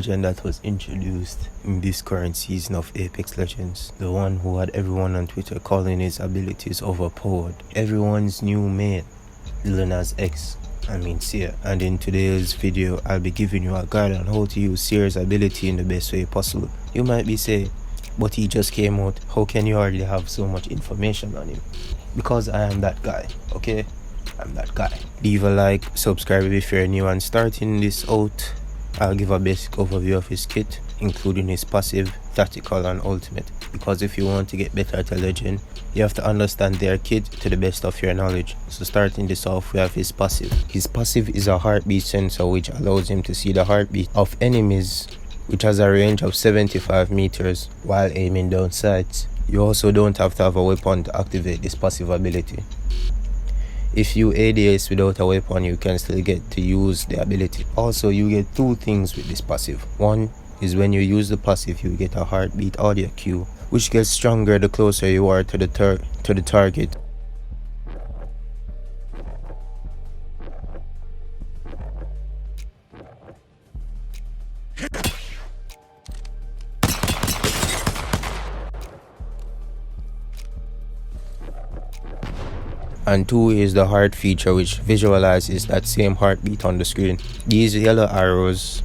legend that was introduced in this current season of Apex Legends. The one who had everyone on Twitter calling his abilities overpowered. Everyone's new main, Lil Nas X. Seer. And in today's video, I'll be giving you a guide on how to use Seer's ability in the best way possible. You might be saying, but he just came out, how can you already have so much information on him? Because I am that guy, okay? I'm that guy. Leave a like, subscribe if you're new, and starting this out, I'll give a basic overview of his kit, including his passive, tactical and ultimate. Because if you want to get better at a legend, you have to understand their kit to the best of your knowledge. So starting this off, we have his passive. His passive is a heartbeat sensor which allows him to see the heartbeat of enemies, which has a range of 75 meters while aiming down sights. You also don't have to have a weapon to activate this passive ability. If you ADS without a weapon, you can still get to use the ability. Also, you get two things with this passive. One is when you use the passive, you get a heartbeat audio cue, which gets stronger the closer you are to the target. And two is the heart feature, which visualizes that same heartbeat on the screen. These yellow arrows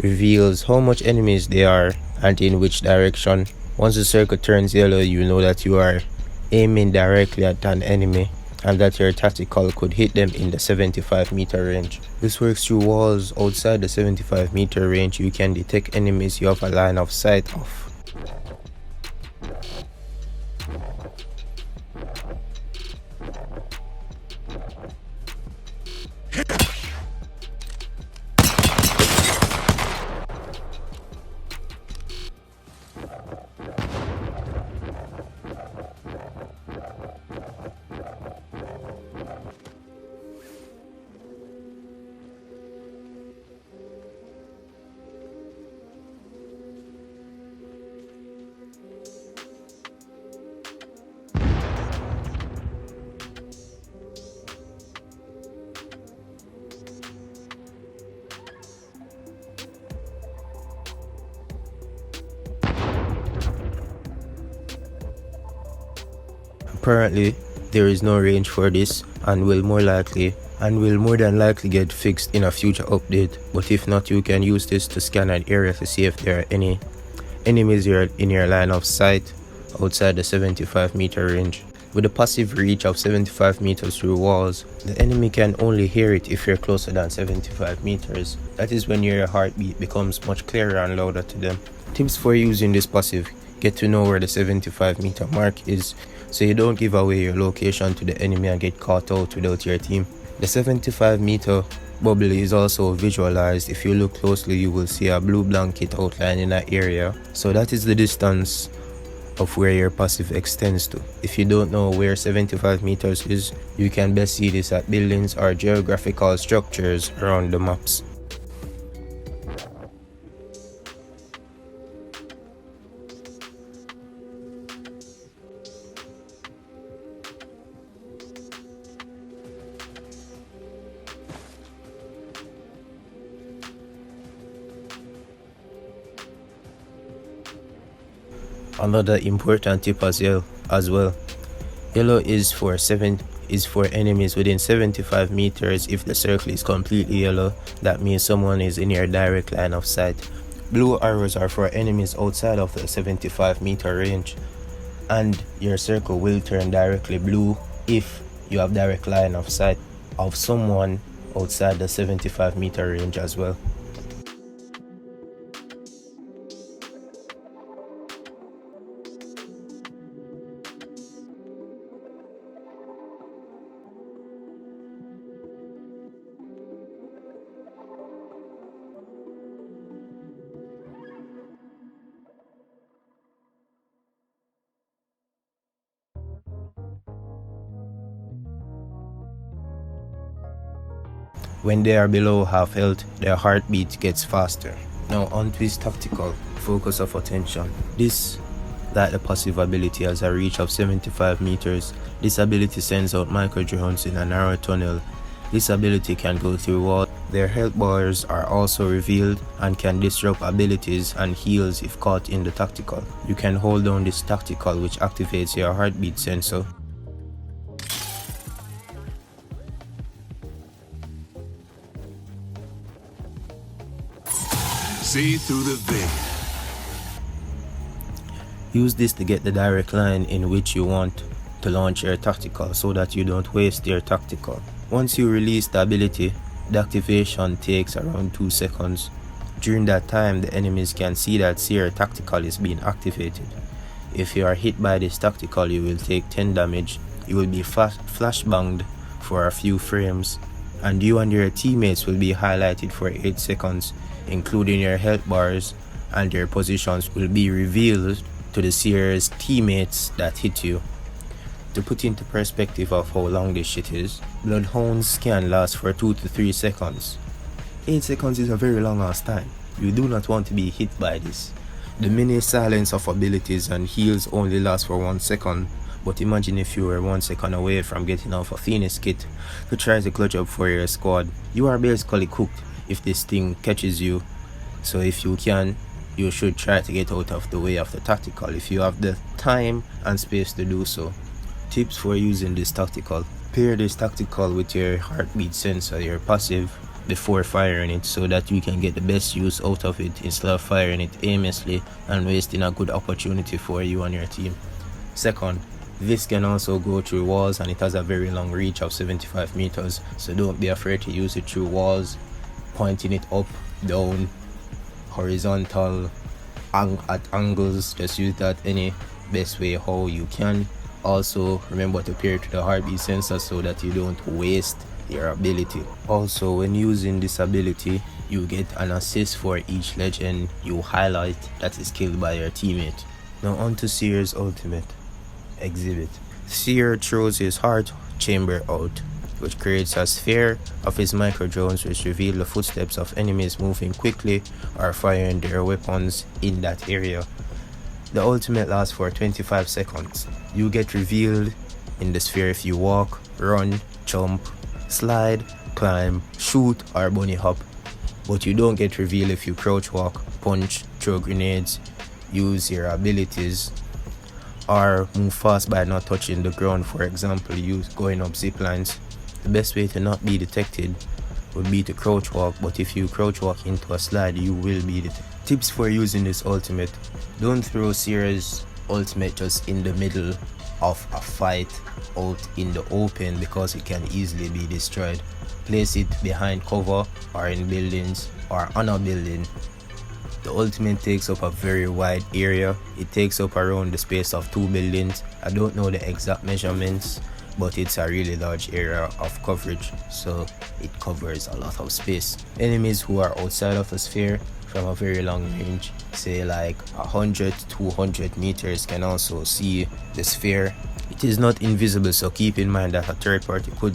reveals how much enemies there are and in which direction. Once the circle turns yellow, you know that you are aiming directly at an enemy and that your tactical could hit them in the 75-meter range. This works through walls. Outside the 75-meter range, you can detect enemies you have a line of sight of. Apparently, there is no range for this and will more than likely get fixed in a future update. But if not, you can use this to scan an area to see if there are any enemies in your line of sight outside the 75-meter range. With a passive reach of 75 meters through walls, the enemy can only hear it if you're closer than 75 meters. That is when your heartbeat becomes much clearer and louder to them. Tips for using this passive: get to know where the 75-meter mark is, so you don't give away your location to the enemy and get caught out without your team. The 75-meter bubble is also visualized. If you look closely, you will see a blue blanket outline in that area. So that is the distance of where your passive extends to. If you don't know where 75 meters is, you can best see this at buildings or geographical structures around the maps. Another important tip as well. Yellow is for enemies within 75 meters. If the circle is completely yellow, that means someone is in your direct line of sight. Blue arrows are for enemies outside of the 75-meter range, and your circle will turn directly blue if you have direct line of sight of someone outside the 75-meter range as well. When they are below half health, their heartbeat gets faster. Now onto his tactical, focus of attention. This, like the passive ability, has a reach of 75 meters. This ability sends out micro drones in a narrow tunnel. This ability can go through walls. Their health bars are also revealed and can disrupt abilities and heals if caught in the tactical. You can hold down this tactical, which activates your heartbeat sensor. See through the veil. Use this to get the direct line in which you want to launch your tactical so that you don't waste your tactical. Once you release the ability, the activation takes around 2 seconds. During that time, the enemies can see that Seer tactical is being activated. If you are hit by this tactical, you will take 10 damage. You will be flashbanged for a few frames, and you and your teammates will be highlighted for 8 seconds, including your health bars, and your positions will be revealed to the Seer's teammates that hit you. To put into perspective of how long this shit is, Bloodhounds can last for 2 to 3 seconds. 8 seconds is a very long ass time. You do not want to be hit by this. The mini silence of abilities and heals only last for 1 second, but imagine if you were 1 second away from getting off a Phoenix kit to try to clutch up for your squad. You are basically cooked if this thing catches you, so if you can, you should try to get out of the way of the tactical if you have the time and space to do so. Tips for using this tactical: pair this tactical with your heartbeat sensor, your passive, before firing it so that you can get the best use out of it instead of firing it aimlessly and wasting a good opportunity for you and your team. Second, this can also go through walls and it has a very long reach of 75 meters, so don't be afraid to use it through walls, pointing it up, down, horizontal, at angles. Just use that any best way how you can. Also remember to pair it to the heartbeat sensor so that you don't waste your ability. Also, when using this ability, you get an assist for each legend you highlight that is killed by your teammate. Now on to Seer's ultimate exhibit. Seer throws his heart chamber out, which creates a sphere of his micro drones which reveal the footsteps of enemies moving quickly or firing their weapons in that area. The ultimate lasts for 25 seconds. You get revealed in the sphere if you walk, run, jump, slide, climb, shoot or bunny hop, but you don't get revealed if you crouch walk, punch, throw grenades, use your abilities, or move fast by not touching the ground. For example, use going up zip lines. The best way to not be detected would be to crouch walk, but if you crouch walk into a slide, you will be detected. Tips for using this ultimate: don't throw Seer's ultimate just in the middle of a fight out in the open because it can easily be destroyed. Place it behind cover or in buildings or on a building. The ultimate takes up a very wide area. It takes up around the space of 2 buildings. I don't know the exact measurements, but it's a really large area of coverage, so it covers a lot of space. Enemies who are outside of the sphere from a very long range, say like 100 to 200 meters, can also see the sphere. It is not invisible, so keep in mind that a third party could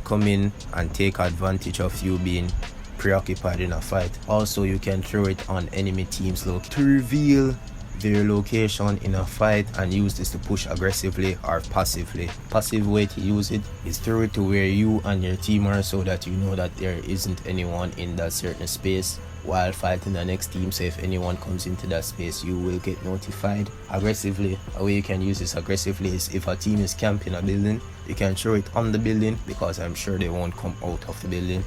come in and take advantage of you being preoccupied in a fight. Also, you can throw it on enemy teams to reveal their location in a fight and use this to push aggressively or passively. Passive way to use it is throw it to where you and your team are so that you know that there isn't anyone in that certain space while fighting the next team, so if anyone comes into that space you will get notified. Aggressively, a way you can use this aggressively is if a team is camping a building, you can throw it on the building because I'm sure they won't come out of the building.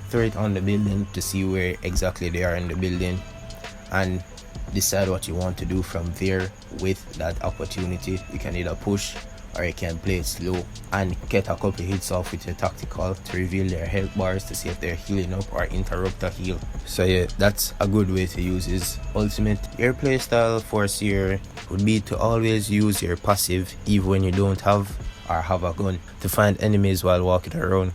Throw it on the building to see where exactly they are in the building and decide what you want to do from there with that opportunity. You can either push or you can play it slow and get a couple hits off with your tactical to reveal their health bars to see if they're healing up or interrupt a heal. So yeah, that's a good way to use his ultimate. Your playstyle for Seer would be to always use your passive even when you don't have or have a gun to find enemies while walking around.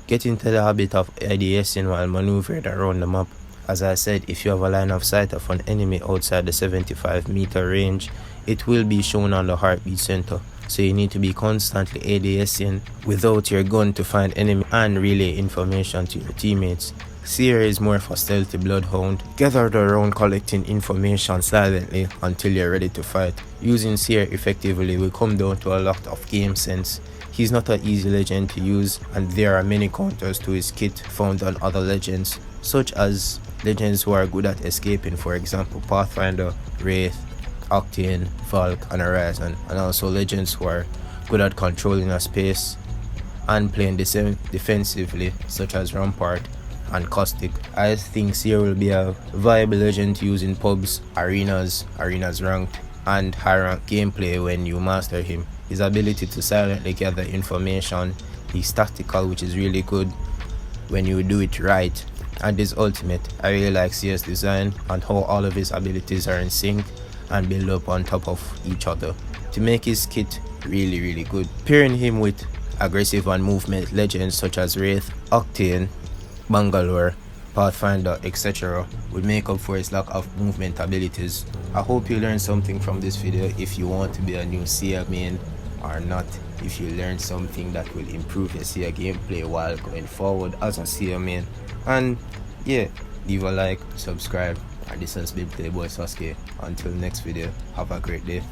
Get into the habit of ADSing while maneuvering around the map. As I said, if you have a line of sight of an enemy outside the 75-meter range, it will be shown on the heartbeat center. So you need to be constantly ADSing without your gun to find enemy and relay information to your teammates. Seer is more of a stealthy bloodhound, gathered around collecting information silently until you're ready to fight. Using Seer effectively will come down to a lot of game sense. He's not an easy legend to use, and there are many counters to his kit found on other legends, such as legends who are good at escaping, for example Pathfinder, Wraith, Octane, Valk, and Horizon, and also legends who are good at controlling a space and playing defensively, such as Rampart and Caustic. I think Seer will be a viable legend to use in pubs, arenas ranked, and high rank gameplay when you master him. His ability to silently gather information, he's tactical, which is really good when you do it right, and his ultimate. I really like Seer's design and how all of his abilities are in sync and build up on top of each other to make his kit really good. Pairing him with aggressive and movement legends such as Wraith, Octane, Bangalore, Pathfinder, etc. would make up for his lack of movement abilities. I hope you learned something from this video. If you want to be a new Seer main or not, if you learned something that will improve your Seer gameplay while going forward as a Seer main, and yeah, leave a like, subscribe, and this has been Playboy Sasuke. Until next video, have a great day.